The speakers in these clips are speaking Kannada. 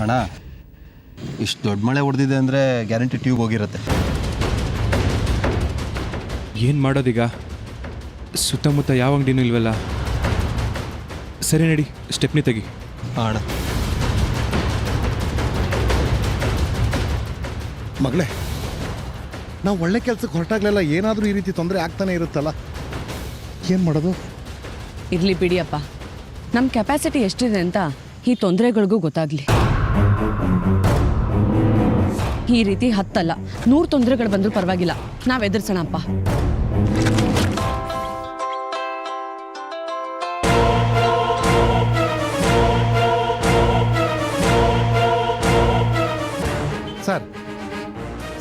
ಅಣ್ಣ ಇಷ್ಟು ದೊಡ್ಡ ಮಳೆ ಹೊಡೆದಿದೆ ಅಂದರೆ ಗ್ಯಾರಂಟಿ ಟ್ಯೂಬ್ ಹೋಗಿರುತ್ತೆ. ಏನು ಮಾಡೋದೀಗ? ಸುತ್ತಮುತ್ತ ಯಾವ ಅಂಗಡಿನೂ ಇಲ್ವಲ್ಲ. ಸರಿ ನಡಿ, ಸ್ಟೆಪ್ನಿ ತೆಗಿ. ಅಣ್ಣ ಮಗಳೇ, ನಾವು ಒಳ್ಳೆ ಕೆಲಸಕ್ಕೆ ಹೊರಟಾಗ್ಲೆಲ್ಲ ಏನಾದರೂ ಈ ರೀತಿ ತೊಂದರೆ ಆಗ್ತಾನೆ ಇರುತ್ತಲ್ಲ, ಏನು ಮಾಡೋದು? ಇರ್ಲಿ ಬಿಡಿಯಪ್ಪ, ನಮ್ಮ ಕೆಪಾಸಿಟಿ ಎಷ್ಟಿದೆ ಅಂತ ಈ ತೊಂದರೆಗಳಿಗೂ ಗೊತ್ತಾಗ್ಲಿ. ಈ ರೀತಿ 10 ಅಲ್ಲ 100 ತೊಂದರೆಗಳು ಬಂದರೂ ಪರವಾಗಿಲ್ಲ, ನಾವು ಎದುರಿಸೋಣಪ್ಪ.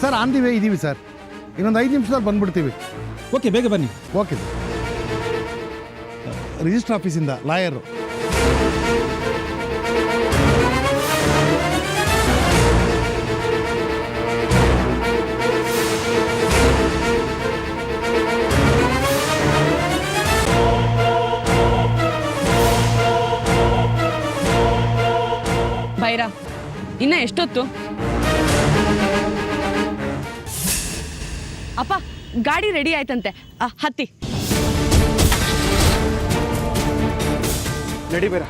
ಸರ್ ಆನ್ ದಿ ವೇ ಇದ್ದೀವಿ ಸರ್. ಇನ್ನೊಂದು 5 ನಿಮಿಷದಲ್ಲಿ ಬಂದ್ಬಿಡ್ತೀವಿ. ಓಕೆ, ಬೇಗ ಬನ್ನಿ. Okay sir. ರಿಜಿಸ್ಟರ್ ಆಫೀಸಿಂದ ಲಾಯರು. ಬೈರಾ, ಇನ್ನ ಎಷ್ಟೊತ್ತು? ಅಪ್ಪ, ಗಾಡಿ ರೆಡಿ ಆಯ್ತಂತೆ, ಹತ್ತಿ. ನಡಿ ಬೇಡ.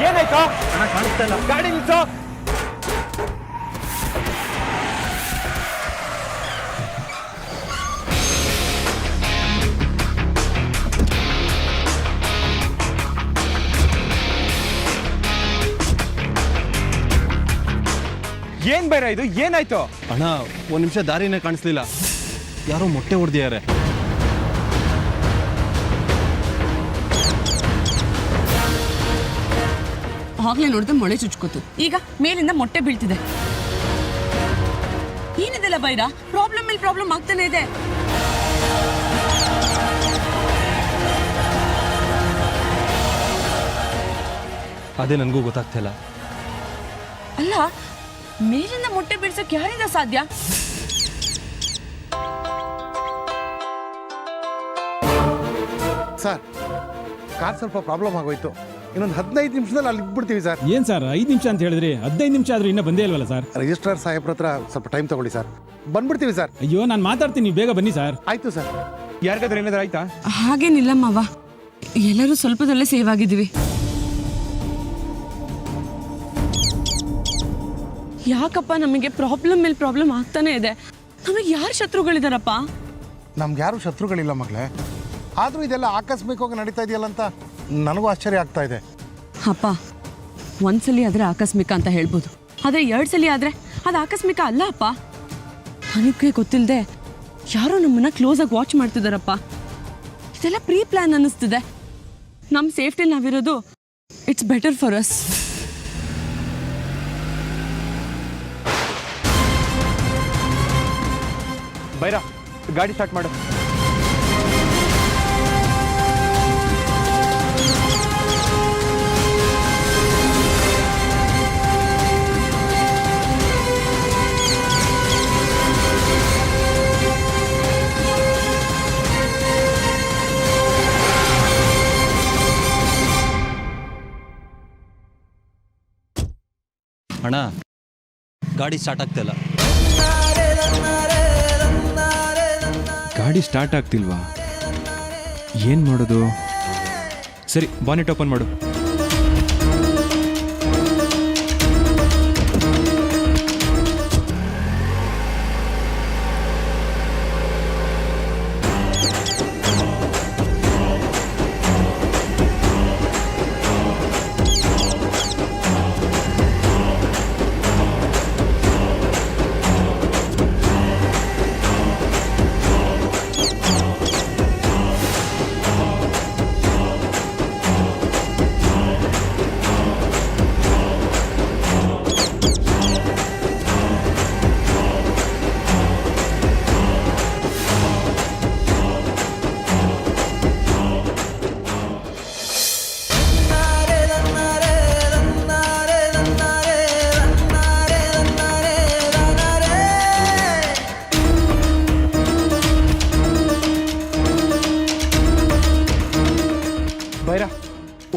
ಏನಾಯ್ತು? ಗಾಡಿ ನಿಲ್ಸೋ. ಏನ್ ಬೇರೆ ಇದು? ಏನಾಯ್ತು? ಅಣ್ಣ 1 ನಿಮಿಷ ದಾರಿನೇ ಕಾಣಿಸ್ಲಿಲ್ಲ, ಯಾರೋ ಮೊಟ್ಟೆ ಹೊಡೆದಿದ್ದಾರೆ. ಆಗ್ಲೇ ನೋಡಿದ್ರೆ ಮೊಳೆ ಚುಚ್ಕೋತು, ಈಗ ಮೇಲಿಂದ ಮೊಟ್ಟೆ ಬೀಳ್ತಿದೆ. ಏನಿದೆಲ್ಲ ಬೈರಾ? ಪ್ರಾಬ್ಲಮ್ ಮೇಲೆ ಪ್ರಾಬ್ಲಮ್ ಆಗ್ತಾನೆ ಇದೆ. ಅದೇ ನನಗೂ ಗೊತ್ತಾಗ್ತಿಲ್ಲ. ಅಲ್ಲ, ಮೇಲಿಂದ ಮೊಟ್ಟೆ ಬೀಳ್ಸಕ್ ಯಾರಿಂದ ಸಾಧ್ಯ? ಸರ್, ಕಾರ್ ಸ್ವಲ್ಪ ಪ್ರಾಬ್ಲಮ್ ಆಗೋಯ್ತು. ಇನ್ನೊಂದು 15 ನಿಮಿಷದಲ್ಲಿ ಅಲ್ಲಿ ಇದ್ಬಿಡ್ತೀವಿ ಸರ್. ಏನ್ ಸರ್ 5 ನಿಮಿಷ ಅಂತ ಹೇಳಿದ್ರಿ, 15 ನಿಮಿಷ ಆದ್ರೂ ಇನ್ನೂ ಬಂದೇ ಇಲ್ವಲ್ಲ ಸರ್? ರಿಜಿಸ್ಟ್ರಾರ್ ಸಾಹೇಬ್ರ ಹತ್ರ ಸ್ವಲ್ಪ ಟೈಮ್ ತಗೊಳ್ಳಿ ಸರ್, ಬಂದ್ಬಿಡ್ತೀವಿ ಸರ್. ಅಯ್ಯೋ, ನಾನು ಮಾತಾಡ್ತೀನಿ, ನೀವು ಬೇಗ ಬನ್ನಿ ಸರ್. ಆಯ್ತು ಸರ್. ಯಾರಿಗಾದ್ರೂ ಏನಾದ್ರು ಆಯ್ತಾ? ಹಾಗೇನಿಲ್ಲ ಮಾವ, ಎಲ್ಲರೂ ಸ್ವಲ್ಪದಲ್ಲೇ ಸೇವ್ ಆಗಿದ್ದೀವಿ. ಯಾಕಪ್ಪ ನಮಗೆ ಪ್ರಾಬ್ಲಮ್ ಮೇಲೆ ಪ್ರಾಬ್ಲಮ್ ಆಗ್ತಾನೆ ಇದೆ? ನಮಗೆ ಯಾರು ಶತ್ರುಗಳಿದಾರಪ್ಪ? ನಮ್ಗೆ ಯಾರು ಶತ್ರುಗಳಿಲ್ಲ ಮಗಳೇ, ಆದರೂ ಇದೆಲ್ಲ ಆಕಸ್ಮಿಕವಾಗಿ ನಡೀತಾ ಇದೆಯಲ್ಲ ಅಂತ ನನಗೂ ಆಶ್ಚರ್ಯ ಆಗ್ತಾ ಇದೆ. ಅಪ್ಪ, ಒಂದ್ಸಲಿ ಆದ್ರೆ ಆಕಸ್ಮಿಕ ಅಂತ ಹೇಳ್ಬೋದು, ಆದ್ರೆ 2 ಸಲ ಆದ್ರೆ ಅದು ಆಕಸ್ಮಿಕ ಅಲ್ಲ ಅಪ್ಪ. ನನಗೆ ಗೊತ್ತಿಲ್ಲದೆ ಯಾರೋ ನಮ್ಮನ್ನ ಕ್ಲೋಸ್ ಆಗಿ ವಾಚ್ ಮಾಡ್ತಿದಾರಪ್ಪ. ಇದೆಲ್ಲ ಪ್ರೀ ಪ್ಲಾನ್ ಅನ್ನಿಸ್ತಿದೆ. ನಮ್ಮ ಸೇಫ್ಟಿ ನಾವಿರೋದು it's better for us. Baira, ಗಾಡಿ ಸ್ಟಾರ್ಟ್ ಮಾಡು. ಅಣ್ಣ, ಗಾಡಿ ಸ್ಟಾರ್ಟ್ ಆಗ್ತಿಲ್ಲ. ಗಾಡಿ ಸ್ಟಾರ್ಟ್ ಆಗ್ತಿಲ್ವಾ? ಏನು ಮಾಡೋದು? ಸರಿ, ಬಾನೆಟ್ ಓಪನ್ ಮಾಡು.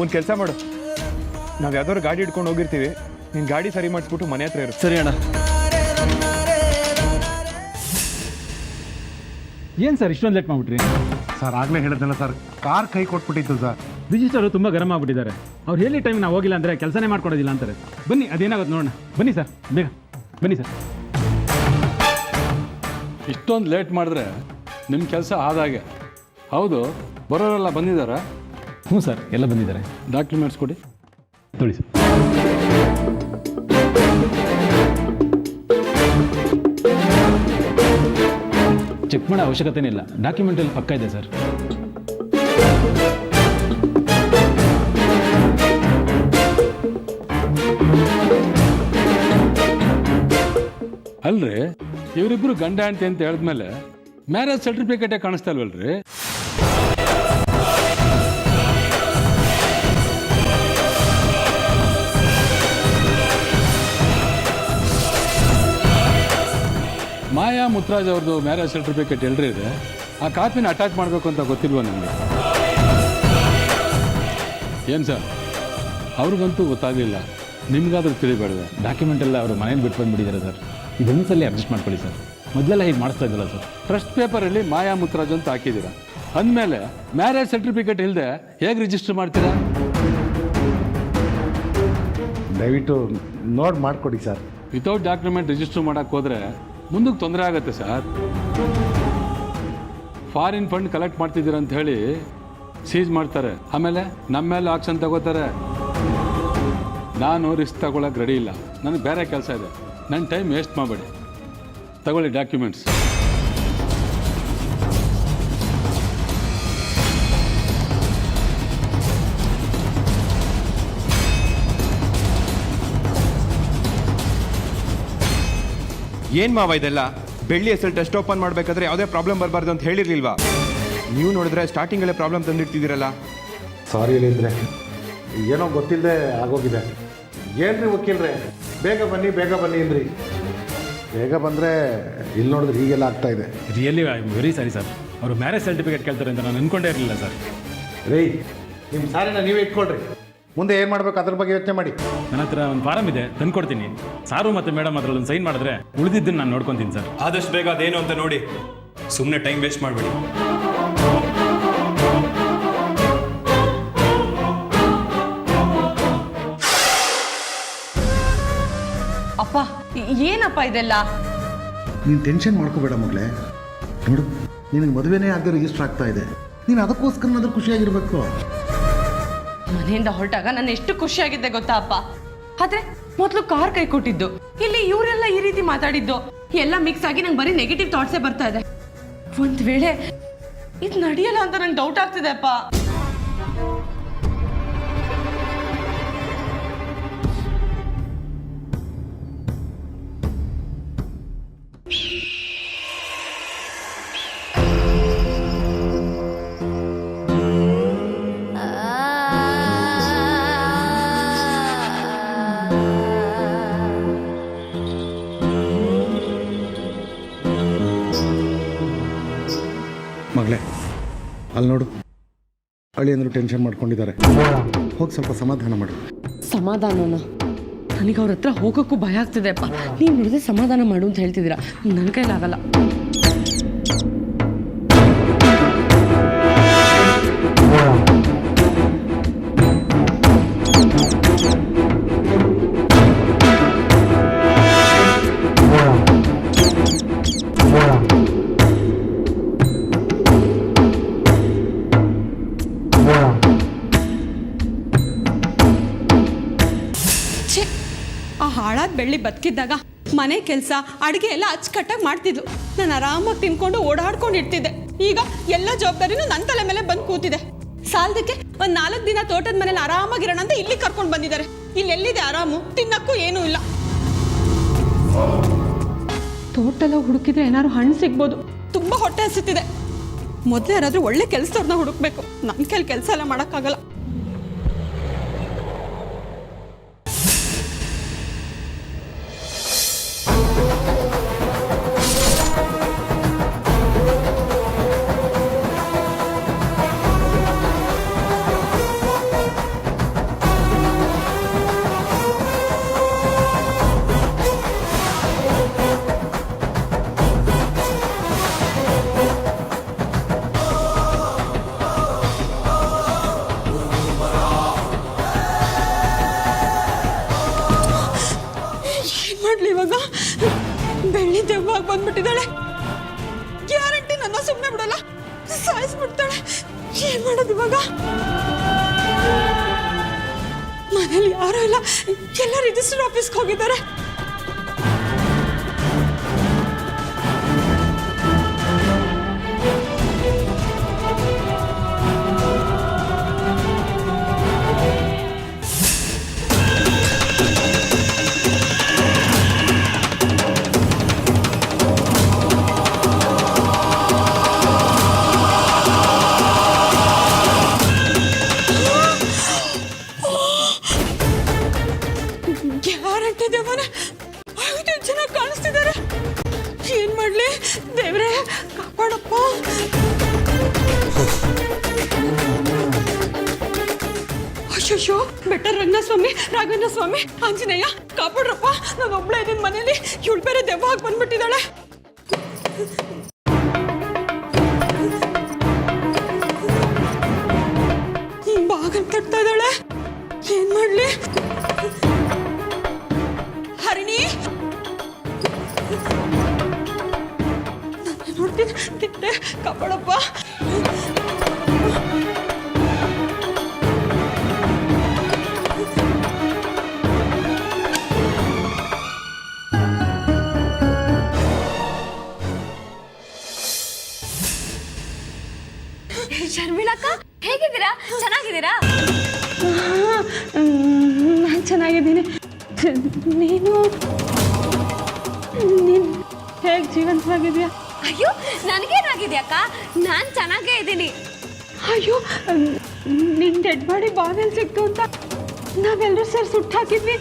ಒಂದು ಕೆಲಸ ಮಾಡು, ನಾವು ಯಾವ್ದಾದ್ರು ಗಾಡಿ ಹಿಡ್ಕೊಂಡು ಹೋಗಿರ್ತೀವಿ, ನೀನು ಗಾಡಿ ಸರಿ ಮಾಡಿಸ್ಬಿಟ್ಟು ಮನೆ ಹತ್ರ ಇರು. ಸರಿ ಅಣ್ಣ. ಏನು ಸರ್ ಇಷ್ಟೊಂದು ಲೇಟ್ ಮಾಡಿಬಿಟ್ರಿ? ಸರ್ ಆಗಲೇ ಹೇಳಿದ್ನಲ್ಲ ಸರ್, ಕಾರ್ ಕೈ ಕೊಟ್ಬಿಟ್ಟಿತ್ತು ಸರ್. ರಿಜಿಸ್ಟರು ತುಂಬ ಗರಂ ಆಗ್ಬಿಟ್ಟಿದ್ದಾರೆ. ಅವ್ರು ಹೇಳಿ ಟೈಮ್ ನಾವು ಹೋಗಿಲ್ಲ ಅಂದರೆ ಕೆಲಸನೇ ಮಾಡ್ಕೊಡೋದಿಲ್ಲ ಅಂತಾರೆ. ಬನ್ನಿ ಅದೇನಾಗುತ್ತೆ ನೋಡೋಣ. ಬನ್ನಿ ಸರ್, ಬೇಗ ಬನ್ನಿ ಸರ್. ಇಷ್ಟೊಂದು ಲೇಟ್ ಮಾಡಿದ್ರೆ ನಿಮ್ಮ ಕೆಲಸ ಆದಾಗೆ. ಹೌದು, ಬರೋರೆಲ್ಲ ಬಂದಿದ್ದಾರಾ? ಹ್ಞೂ ಸರ್, ಎಲ್ಲ ಬಂದಿದ್ದಾರೆ. ಡಾಕ್ಯುಮೆಂಟ್ಸ್ ಕೊಡಿ. ತೊಳಿ ಸರ್. ಚೆಕ್ ಮಾಡೋ ಅವಶ್ಯಕತೆನೇ ಇಲ್ಲ, ಡಾಕ್ಯುಮೆಂಟಲ್ಲಿ ಪಕ್ಕ ಇದೆ ಸರ್. ಅಲ್ರಿ, ಇವರಿಬ್ರು ಗಂಡ ಹೆಂಡತಿ ಅಂತ ಹೇಳಿದ್ಮೇಲೆ ಮ್ಯಾರೇಜ್ ಸರ್ಟಿಫಿಕೇಟೇ ಕಾಣಿಸ್ತಾ ಇಲ್ವಲ್ರಿ? ಮಾಯಾ ಮುತ್ರಾಜ್ ಅವ್ರದ್ದು ಮ್ಯಾರೇಜ್ ಸರ್ಟಿಫಿಕೇಟ್ ಎಲ್ರಿ ಇದೆ? ಆ ಕಾಪಿನ ಅಟ್ಯಾಚ್ ಮಾಡಬೇಕು ಅಂತ ಗೊತ್ತಿಲ್ವ ನಿಮಗೆ? ಏನು ಸರ್, ಅವ್ರಿಗಂತೂ ಗೊತ್ತಾಗಲಿಲ್ಲ, ನಿಮ್ಗಾದ್ರೂ ತಿಳಿಬೇಡವೆ? ಡಾಕ್ಯುಮೆಂಟ್ ಎಲ್ಲ ಅವರು ಮನೇಲಿ ಬಿಟ್ಟು ಬಂದುಬಿಟ್ಟಿದ್ದಾರೆ ಸರ್. ಇದೊಂದು ಸಲ ಅಡ್ಜಸ್ಟ್ ಮಾಡ್ಕೊಳ್ಳಿ ಸರ್. ಮೊದಲೆಲ್ಲ ಹೀಗೆ ಮಾಡಿಸ್ತಾ ಇದ್ದಲ್ಲ ಸರ್. ಟ್ರಸ್ಟ್ ಪೇಪರಲ್ಲಿ ಮಾಯಾ ಮುತ್ರಾಜ್ ಅಂತ ಹಾಕಿದ್ದೀರಾ, ಅಂದಮೇಲೆ ಮ್ಯಾರೇಜ್ ಸರ್ಟಿಫಿಕೇಟ್ ಇಲ್ಲದೆ ಹೇಗೆ ರಿಜಿಸ್ಟರ್ ಮಾಡ್ತೀರಾ? ದಯವಿಟ್ಟು ನೋಡಿ ಮಾಡಿಕೊಡಿ ಸರ್. ವಿತೌಟ್ ಡಾಕ್ಯುಮೆಂಟ್ ರಿಜಿಸ್ಟರ್ ಮಾಡೋಕ್ಕೆ ಹೋದರೆ ಮುಂದಕ್ಕೆ ತೊಂದರೆ ಆಗುತ್ತೆ ಸರ್. ಫಾರಿನ್ ಫಂಡ್ ಕಲೆಕ್ಟ್ ಮಾಡ್ತಿದ್ದೀರ ಅಂತ ಹೇಳಿ ಸೀಜ್ ಮಾಡ್ತಾರೆ, ಆಮೇಲೆ ನಮ್ಮ ಮೇಲೆ ಆಕ್ಷನ್ ತಗೋತಾರೆ. ನಾನು ರಿಸ್ಕ್ ತಗೊಳಕ್ಕೆ ರೆಡಿ ಇಲ್ಲ, ನನಗೆ ಬೇರೆ ಕೆಲಸ ಇದೆ. ನನ್ನ ಟೈಮ್ ವೇಸ್ಟ್ ಮಾಡಬೇಡಿ, ತಗೊಳ್ಳಿ ಡಾಕ್ಯುಮೆಂಟ್ಸ್. ಏನು ಮಾವ ಇದೆಲ್ಲ? ಬೆಳ್ಳಿ ಹೆಸರು ಟೆಸ್ಟ್ ಓಪನ್ ಮಾಡಬೇಕಾದ್ರೆ ಯಾವುದೇ ಪ್ರಾಬ್ಲಮ್ ಬರಬಾರ್ದು ಅಂತ ಹೇಳಿರ್ಲಿಲ್ವಾ? ನೀವು ನೋಡಿದ್ರೆ ಸ್ಟಾರ್ಟಿಂಗಲ್ಲೇ ಪ್ರಾಬ್ಲಮ್ ತಂದಿರ್ತಿದ್ದೀರಲ್ಲ. ಸಾರಿ ಹೇಳಿದ್ರೆ ಏನೋ ಗೊತ್ತಿಲ್ಲದೆ ಆಗೋಗಿದೆ. ಏನ್ರಿ ವಕೀಲ್ರೆ, ಬೇಗ ಬನ್ನಿ ಅಂದ್ರಿ. ಬೇಗ ಬಂದರೆ ಇಲ್ಲಿ ನೋಡಿದ್ರೆ ಹೀಗೆಲ್ಲ ಆಗ್ತಾ ಇದೆ. Really I am very sorry sir. ಅವರು ಮ್ಯಾರೇಜ್ ಸರ್ಟಿಫಿಕೇಟ್ ಕೇಳ್ತಾರೆ ಅಂತ ನಾನು ಅನ್ಕೊಂಡೇ ಇರಲಿಲ್ಲ ಸರ್. ರೀ, ನಿಮ್ಮ ಸಾರಿನ ನೀವೇ ಇಟ್ಕೊಳ್ರಿ. ಮುಂದೆ ಏನು ಮಾಡಬೇಕು ಅದ್ರ ಬಗ್ಗೆ ಯೋಚನೆ ಮಾಡಿ. ನನ್ನ ಹತ್ರ ಒಂದು ಫಾರಮ್ ಇದೆ, ತಂದ್ಕೊಡ್ತೀನಿ. ಸಾರು ಮತ್ತು ಮೇಡಮ್ ಅದರಲ್ಲಿ ಒಂದು ಸೈನ್ ಮಾಡಿದ್ರೆ ಉಳಿದಿದ್ದನ್ನು ನಾನು ನೋಡ್ಕೊತೀನಿ ಸರ್. ಆದಷ್ಟು ಬೇಗ ಅದೇನು ಅಂತ ನೋಡಿ, ಸುಮ್ಮನೆ ಟೈಮ್ ವೇಸ್ಟ್ ಮಾಡಬೇಡಿ. ಅಪ್ಪ ಏನಪ್ಪ ಇದೆಲ್ಲ? ನೀನು ಟೆನ್ಷನ್ ಮಾಡ್ಕೋಬೇಡ ಮಗಳೇ. ನೋಡು, ನಿನಗೆ ಮದುವೆನೇ ಆಗದೆ ರಿಜಿಸ್ಟರ್ ಆಗ್ತಾ ಇದೆ. ನೀನು ಅದಕ್ಕೋಸ್ಕರನಾದ್ರೂ ಖುಷಿಯಾಗಿರ್ಬೇಕು. ಮನೆಯಿಂದ ಹೊರಟಾಗ ನಾನು ಎಷ್ಟು ಖುಷಿಯಾಗಿದ್ದೆ ಗೊತ್ತಾ ಅಪ್ಪ. ಆದ್ರೆ ಮೊದಲು ಕಾರ್ ಕೈ ಕೊಟ್ಟಿದ್ದು, ಇಲ್ಲಿ ಇವರೆಲ್ಲ ಈ ರೀತಿ ಮಾತಾಡಿದ್ದು ಎಲ್ಲ ಮಿಕ್ಸ್ ಆಗಿ ನಂಗೆ ಬರೀ ನೆಗೆಟಿವ್ ಥಾಟ್ಸೇ ಬರ್ತಾ ಇದೆ. ಒಂದ್ ವೇಳೆ ಇದು ನಡೆಯಲ್ಲ ಅಂತ ನಂಗೆ ಡೌಟ್ ಆಗ್ತಿದೆ ಅಪ್ಪ. ಮಗಳೇ, ಅಲ್ಲಿ ನೋಡು, ಅಳಿಯಂದ್ರು ಟೆನ್ಷನ್ ಮಾಡ್ಕೊಂಡಿದ್ದಾರೆ. ಹೋಗಿ ಸ್ವಲ್ಪ ಸಮಾಧಾನ ಮಾಡು. ಸಮಾಧಾನನ? ನನಗೆ ಅವ್ರ ಹತ್ರ ಹೋಗೋಕ್ಕೂ ಭಯ ಆಗ್ತಿದೆ ಅಪ್ಪ. ನೀವು ನೋಡಿದ್ರೆ ಸಮಾಧಾನ ಮಾಡು ಅಂತ ಹೇಳ್ತಿದ್ದೀರಾ, ನನ್ನ ಕೈಲಾಗಲ್ಲ. ಆ ಹಾಳಾದ ಬೆಳ್ಳಿ ಬದುಕಿದ್ದಾಗ ಮನೆ ಕೆಲಸ ಅಡುಗೆ ಎಲ್ಲ ಅಚ್ಚುಕಟ್ಟಾಗಿ ಮಾಡ್ತಿದ್ಲು. ನಾನು ಆರಾಮಾಗಿ ತಿನ್ಕೊಂಡು ಓಡಾಡ್ಕೊಂಡು ಇರ್ತಿದ್ದೆ. ಈಗ ಎಲ್ಲ ಜವಾಬ್ದಾರಿನೂ ನನ್ನ ತಲೆ ಮೇಲೆ ಬಂದು ಕೂತಿದೆ. ಸಾಲದಕ್ಕೆ ಒಂದು 4 ದಿನ ತೋಟದ ಮನೇಲಿ ಆರಾಮಾಗಿರೋಣ ಅಂತ ಇಲ್ಲಿ ಕರ್ಕೊಂಡು ಬಂದಿದ್ದಾರೆ. ಇಲ್ಲಿ ಎಲ್ಲಿದೆ ಆರಾಮು? ತಿನ್ನಕ್ಕೂ ಏನೂ ಇಲ್ಲ. ತೋಟೆಲ್ಲ ಹುಡುಕಿದ್ರೆ ಏನಾದ್ರು ಹಣ್ಣು ಸಿಗ್ಬೋದು. ತುಂಬ ಹೊಟ್ಟೆ ಹಸಿತಿದೆ. ಮೊದಲೇ ಯಾರಾದರೂ ಒಳ್ಳೆ ಕೆಲಸದವ್ರನ್ನ ಹುಡುಕ್ಬೇಕು. ನನ್ನ ಕೈಲಿ ಕೆಲಸ ಎಲ್ಲ ಮಾಡೋಕ್ಕಾಗಲ್ಲ. ಬೆಳ್ಳಿ ದೆವ್ವಾಗಿ ಬಂದ್ಬಿಟ್ಟಿದ್ದಾಳೆ. ಗ್ಯಾರಂಟಿ ನನ್ನ ಸುಮ್ಮನೆ ಬಿಡಲ್ಲ, ಸಾಯಿಸ್ಬಿಡ್ತಾಳೆ. ಏನ್ ಮಾಡೋದು ಇವಾಗ? ಮನೇಲಿ ಯಾರೂ ಇಲ್ಲ, ಎಲ್ಲ ರಿಜಿಸ್ಟರ್ ಆಫೀಸ್ಗೆ ಹೋಗಿದ್ದಾರೆ. ಗ್ಯಾರಂಟಿ ದೇವನ 5 ಜನ ಕಾಣಿಸ್ತಿದ್ದಾರೆ. ಏನ್ ಮಾಡ್ಲಿ ದೇವ್ರೆ, ಕಾಪಾಡಪ್ಪ. ಅಯ್ಯೋ, ಬೆಟ್ಟರ್ ರಂಗಸ್ವಾಮಿ, ರಾಘವೇಂದ್ರ ಸ್ವಾಮಿ, ಆಂಜನೇಯ ಕಾಪಾಡ್ರಪ್ಪ. ನಾನು ಒಬ್ಳೆ ಇದೀನಿ ಮನೇಲಿ, ಇವಳು ಬೇರೆ ದೆವ್ವಾಗಿ ಬಂದ್ಬಿಟ್ಟಿದ್ದಾಳೆ. ಬಾಗಲ್ ತಟ್ತಾ ಇದ್ದಾಳೆ. ಏನ್ ಮಾಡ್ಲಿ? ಹರಿಣಿ, ನಾನು ನೋಡ್ತೀನಿ, ತಿಂಡೆ ಕಾಪಾಡಪ್ಪ. ಶರ್ಮಿಳಕ್ಕ, ಹೇಗಿದ್ದೀರಾ? ಚೆನ್ನಾಗಿದ್ದೀರಾ? ನಾನು ಚೆನ್ನಾಗಿದ್ದೀನಿ. ನೀನು ಹೇಗೆ ಜೀವಂತವಾಗಿದೆಯಾ? ಅಯ್ಯೋ, ನನಗೇನಾಗಿದೆ ಅಕ್ಕ? ನಾನು ಚೆನ್ನಾಗೇ ಇದ್ದೀನಿ. ಅಯ್ಯೋ, ನಿನ್ನ ಡೆಡ್ ಬಾಡಿ ಬಾವಿಯಲ್ಲಿ ಸಿಕ್ತು ಅಂತ ನಾವೆಲ್ಲರೂ ಸೇರಿ ಸುಟ್ಟು ಹಾಕಿದ್ವಿ.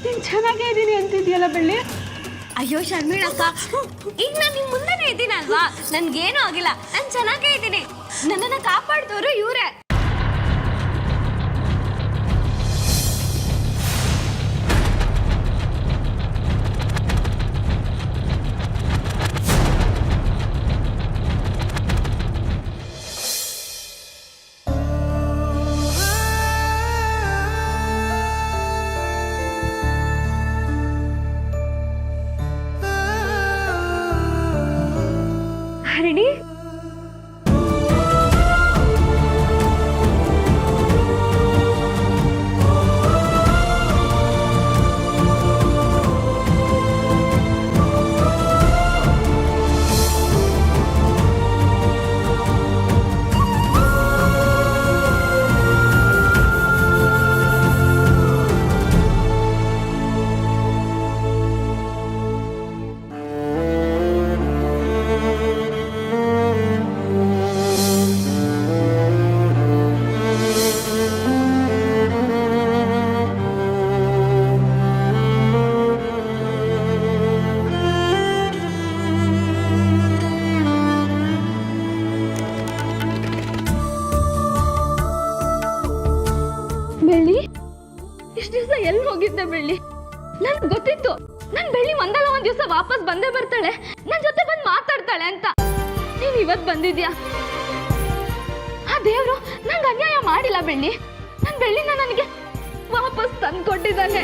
ನೀನು ಚೆನ್ನಾಗೇ ಇದ್ದೀನಿ ಅಂತಿದ್ಯಲ್ಲ ಬೆಳ್ಳಿ. ಅಯ್ಯೋ ಶರ್ಮಿಳಕ್ಕ, ಈಗ ನಾನು ನಿಮ್ಮ ಮುಂದೆನೇ ಇದ್ದೀನಲ್ವಾ, ನನ್ಗೇನೂ ಆಗಿಲ್ಲ, ನಾನು ಚೆನ್ನಾಗೇ ಇದ್ದೀನಿ. ನನ್ನನ್ನು ಕಾಪಾಡ್ದವರು ಇವರೇ. ಹರಿಣಿ, ಬೆಳ್ಳಿ, ಇಷ್ಟು ದಿವಸ ಎಲ್ಲಿ ಹೋಗಿದ್ದೆ ಬೆಳ್ಳಿ? ನನ್ಗೆ ಗೊತ್ತಿತ್ತು ನನ್ ಬೆಳ್ಳಿ ಒಂದಲ್ಲ ಒಂದ್ ದಿವಸ ವಾಪಸ್ ಬಂದೇ ಬರ್ತಾಳೆ, ನನ್ ಜೊತೆ ಬಂದು ಮಾತಾಡ್ತಾಳೆ ಅಂತ. ನೀನ್ ಇವತ್ ಬಂದಿದ್ಯಾ? ಆ ದೇವ್ರು ನಂಗೆ ಅನ್ಯಾಯ ಮಾಡಿಲ್ಲ ಬೆಳ್ಳಿ. ನನ್ ಬೆಳ್ಳಿನ ನನಗೆ ವಾಪಸ್ ತಂದ್ಕೊಟ್ಟಿದ್ದಾನೆ.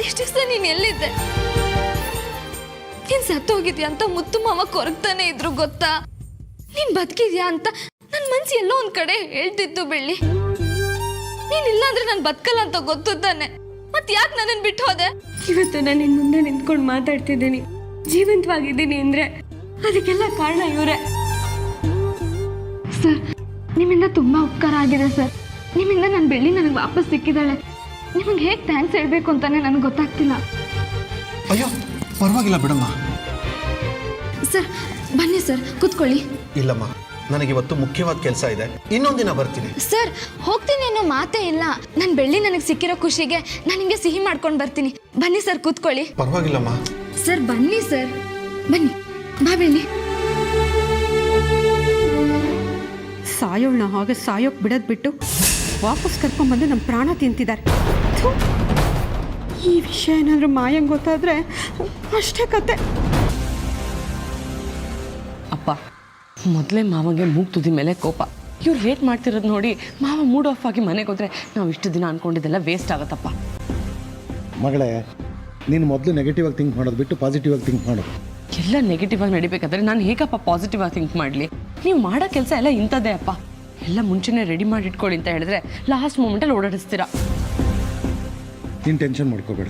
ಇಷ್ಟು ದಿವಸ ನೀನ್ ಎಲ್ಲಿದ್ದೆ? ನೀನ್ ಸತ್ತೋಗಿದ್ಯಾ ಅಂತ ಮುತ್ತು ಮಾವ ಕೊರಗ್ತಾನೆ ಇದ್ರು ಗೊತ್ತಾ? ನೀನ್ ಬದುಕಿದ್ಯಾ ಅಂತ ನನ್ನ ಮನ್ಸು ಎಲ್ಲೋ ಒಂದ್ ಕಡೆ ಹೇಳ್ತಿತ್ತು ಬೆಳ್ಳಿ. ನೀನಿಲ್ಲ ಅಂದ್ರೆ ನಾನು ಬದುಕಲ್ಲ ಅಂತ ಗೊತ್ತು ತಾನೆ, ಮತ್ತೆ ಯಾಕೆ ನನ್ನನ್ನು ಬಿಟ್ಟು ಹೋದೆ? ಇವತ್ತು ನಾನು ನಿನ್ನ ಮುಂದೆ ನಿಂತ್ಕೊಂಡು ಮಾತಾಡ್ತಿದ್ದೀನಿ, ಜೀವಂತವಾಗಿದ್ದೀನಿ ಅಂದರೆ ಅದಕ್ಕೆಲ್ಲ ಕಾರಣ ಇವರೇ. ಸರ್, ನಿಮ್ಮಿಂದ ತುಂಬ ಉಪಕಾರ ಆಗಿದೆ ಸರ್. ನಿಮ್ಮಿಂದ ನನ್ನ ಬೆಳ್ಳಿ ನನಗೆ ವಾಪಸ್ ಸಿಕ್ಕಿದ್ದಾಳೆ. ನಿಮಗೆ ಹೇಗೆ ಥ್ಯಾಂಕ್ಸ್ ಹೇಳಬೇಕು ಅಂತಾನೆ ನನಗೆ ಗೊತ್ತಾಗ್ತಿಲ್ಲ. ಅಯ್ಯೋ ಪರವಾಗಿಲ್ಲ ಬಿಡಮ್ಮ. ಸರ್ ಬನ್ನಿ ಸರ್, ಕೂತ್ಕೊಳ್ಳಿ. ಇಲ್ಲಮ್ಮ, ನನಗಿವತ್ತು ಮುಖ್ಯವಾದ ಕೆಲಸ ಇದೆ, ಇನ್ನೊಂದಿನ ಬರ್ತೀನಿ. ಸರ್ ಹೋಗ್ತೀನಿ ಅನ್ನೋ ಮಾತೇ ಇಲ್ಲ. ನನ್ನ ಬೆಳ್ಳಿ ನನಗೆ ಸಿಕ್ಕಿರೋ ಖುಷಿಗೆ ನಾನು ನಿಮಗೆ ಸಿಹಿ ಮಾಡ್ಕೊಂಡು ಬರ್ತೀನಿ. ಬನ್ನಿ ಸರ್, ಕೂತ್ಕೊಳ್ಳಿ. ಪರವಾಗಿಲ್ಲಮ್ಮ. ಸರ್ ಬನ್ನಿ ಸರ್, ಬನ್ನಿ. ಬಾ ಬೆಳ್ಳಿ. ಸಾಯೋಳ್ನ ಹಾಗೆ ಸಾಯೋಕ್ ಬಿಡೋದು ಬಿಟ್ಟು ವಾಪಸ್ ಕರ್ಕೊಂಡ್ಬಂದು ನಮ್ಮ ಪ್ರಾಣ ತಿಂತಿದ್ದಾರೆ. ಈ ವಿಷಯ ಏನಾದರೂ ಮಾಯಂಗೆ ಗೊತ್ತಾದರೆ ಅಷ್ಟೇ ಕತೆ. ಅಪ್ಪ, ಮೊದಲೇ ಮಾವಂಗೆ ಮೂಗ್ ತುದಿ ಮೇಲೆ ಕೋಪ, ಇವ್ರು ಲೇಟ್ ಮಾಡ್ತಿರೋದು ನೋಡಿ ಮಾವ ಮೂಡ್ ಆಫ್ ಆಗಿ ಮನೆಗೆ ಹೋದ್ರೆ ನಾವು ಇಷ್ಟು ದಿನ ಅಂದ್ಕೊಂಡಿದ್ದೆಲ್ಲ ವೇಸ್ಟ್ ಆಗುತ್ತಪ್ಪ. ಮಗಳೇ, ನೀನು ಮೊದಲು ನೆಗೆಟಿವ್ ಆಗಿ ಥಿಂಕ್ ಮಾಡೋದು ಬಿಟ್ಟು ಪಾಸಿಟಿವ್ ಆಗಿ ಥಿಂಕ್ ಮಾಡು. ಎಲ್ಲ ನೆಗೆಟಿವ್ ಆಗಿ ನಡಿಬೇಕಾದ್ರೆ ನಾನು ಹೇಗಪ್ಪ ಪಾಸಿಟಿವ್ ಆಗಿ ಥಿಂಕ್ ಮಾಡಲಿ? ನೀವು ಮಾಡೋ ಕೆಲಸ ಎಲ್ಲ ಇಂಥದ್ದೇ ಅಪ್ಪ. ಎಲ್ಲ ಮುಂಚೆನೇ ರೆಡಿ ಮಾಡಿ ಇಟ್ಕೊಳ್ಳಿ ಅಂತ ಹೇಳಿದ್ರೆ ಲಾಸ್ಟ್ ಮೂಮೆಂಟಲ್ಲಿ ಓಡಾಡಿಸ್ತೀರಾ. ನೀನು ಟೆನ್ಷನ್ ಮಾಡ್ಕೋಬೇಡ,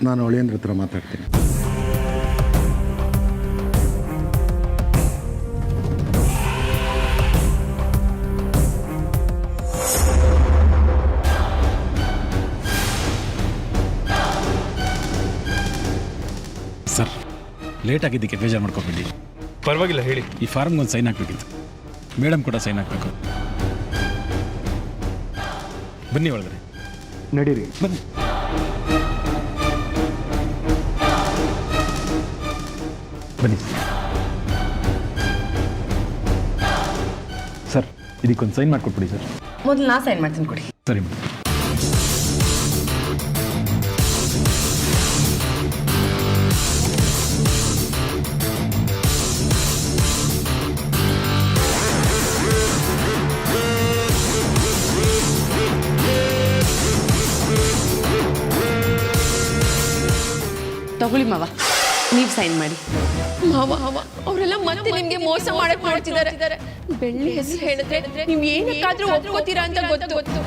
ನಾನು ಅಳಿಯಂದ್ರ ಹತ್ರ ಮಾತಾಡ್ತೀನಿ. ಸರ್, ಲೇಟ್ ಆಗಿದ್ದಕ್ಕೆ ಬೇಜಾರು ಮಾಡ್ಕೊಬೇಡಿ. ಪರವಾಗಿಲ್ಲ ಹೇಳಿ. ಈ ಫಾರ್ಮ್ಗೆ ಒಂದು ಸೈನ್ ಹಾಕಬೇಕಿತ್ತು. ಮೇಡಮ್ ಕೂಡ ಸೈನ್ ಹಾಕಬೇಕು. ಬನ್ನಿ ಒಳಗಡೆ. ನಡೀರಿ. ಬನ್ನಿ. ಬನ್ನಿ ಸರ್, ಇದಕ್ಕೊಂದು ಸೈನ್ ಮಾಡಿಕೊಟ್ಬಿಡಿ ಸರ್. ಮೊದಲು ನಾ ಸೈನ್ ಮಾಡ್ತೀನಿ ಕೊಡಿ. ಸರಿ ಮೇಡಮ್. ತಗೊಳ್ಳಿ ಮಾವ, ನೀವು ಸೈನ್ ಮಾಡಿ. ಮಾವ ಅವರೆಲ್ಲ ಮತ್ತೆ ನಿಮ್ಗೆ ಮೋಸ ಮಾಡಕ್ ಮಾಡ್ತಿದ್ದಾರೆ. ಬೆಳ್ಳಿ ಹೆಸರು ಹೇಳಿದ್ರೆ ನೀವು ಏನಕ್ಕಾದ್ರೂ ಒಪ್ಕೋತೀರಾ ಅಂತ ಗೊತ್ತು.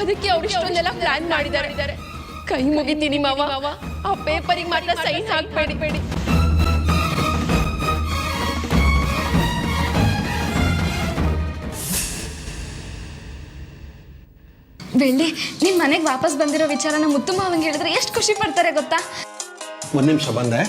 ಅದಕ್ಕೆ ಅವ್ರು ಇಷ್ಟೊಂದೆಲ್ಲ ಪ್ಲಾನ್ ಮಾಡಿದ್ದಾರೆ. ಕೈ ಮುಗಿತೀನಿ ಮಾವ, ಆ ಪೇಪರಿಗೆ ಮಾತ್ರ ಸೈನ್ ಹಾಕ್ಬೇಡಿ. ಬೆಳ್ಳಿ, ನಿಮ್ಮ ಮನೆಗೆ ವಾಪಸ್ ಬಂದಿರೋ ವಿಚಾರನ ಮುತ್ತು ಮಾವಂಗೆ ಹೇಳಿದ್ರೆ ಎಷ್ಟು ಖುಷಿ ಪಡ್ತಾರೆ ಗೊತ್ತಾ? ಒಂದು ನಿಮಿಷ ಬಂದೆ.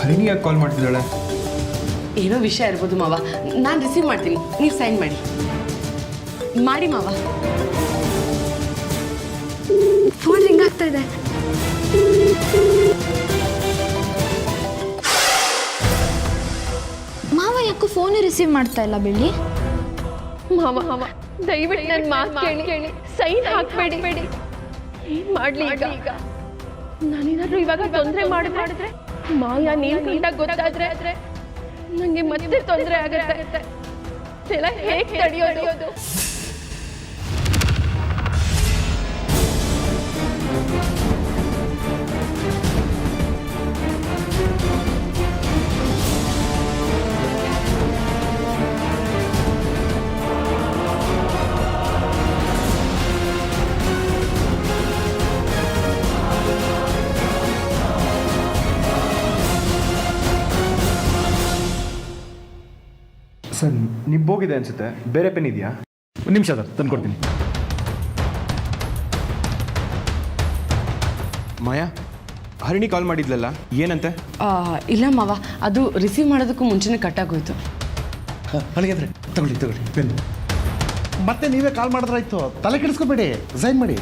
ಹರಿಣಿಯಾಗಿ ಕಾಲ್ ಮಾಡ್ತಿದ್ದಾಳೆ. ಏನೋ ವಿಷಯ ಇರ್ಬೋದು ಮಾವ, ನಾನು ರಿಸೀವ್ ಮಾಡ್ತೀನಿ, ನೀವು ಸೈನ್ ಮಾಡಿ. ಮಾಡಿ ಮಾವ. ಫೋನ್ ರಿಂಗ್ ಆಗ್ತಾ ಇದೆ. ಮಾವ ಯಾಕೋ ಫೋನ್ ರಿಸೀವ್ ಮಾಡ್ತಾ ಇಲ್ಲ ಬೆಳ್ಳಿ? ಮಾವ ದಯವಿಟ್ಟು ನನ್ನ ಮಾತು ಕೇಳಿ, ಸೈನ್ ಹಾಕ್ಬೇಡಿ. ಏನ್ ಮಾಡ್ಲಿ ಈಗ? ನಾನೇನಾದ್ರೂ ಇವಾಗ ತೊಂದರೆ ಮಾಡಿದ್ರೆ ಮಾಯಾ ನೀಲ್ಕಂಠ ಗೊತ್ತಾದ್ರೆ ನಂಗೆ ಮತ್ತೆ ತೊಂದರೆ ಆಗುತ್ತೆ. ಎಲ್ಲ ಹೇಗೆ ತಡೆಯೋದು? ಸರ್, ನಿಬ್ಬೋಗಿದೆ ಅನ್ಸುತ್ತೆ. ಬೇರೆ ಪೆನ್ ಇದೆಯಾ? ಒಂದು ನಿಮಿಷ ಸರ್, ತಂದು ಕೊಡ್ತೀನಿ. ಮಾಯಾ, ಹರಿಣಿ ಕಾಲ್ ಮಾಡಿದ್ಲಲ್ಲ, ಏನಂತೆ? ಇಲ್ಲ ಮಾವ, ಅದು ರಿಸೀವ್ ಮಾಡೋದಕ್ಕೂ ಮುಂಚೆನೇ ಕಟ್ಟಾಗೋಯ್ತು. ಅಳಿಯಂದ್ರೆ ತಗೊಳ್ಳಿ ಪೆನ್ನು. ಮತ್ತೆ ನೀವೇ ಕಾಲ್ ಮಾಡಿದ್ರಾಯ್ತು, ತಲೆ ಕೆಡಿಸ್ಕೋಬೇಡಿ, ಸೈನ್ ಮಾಡಿ.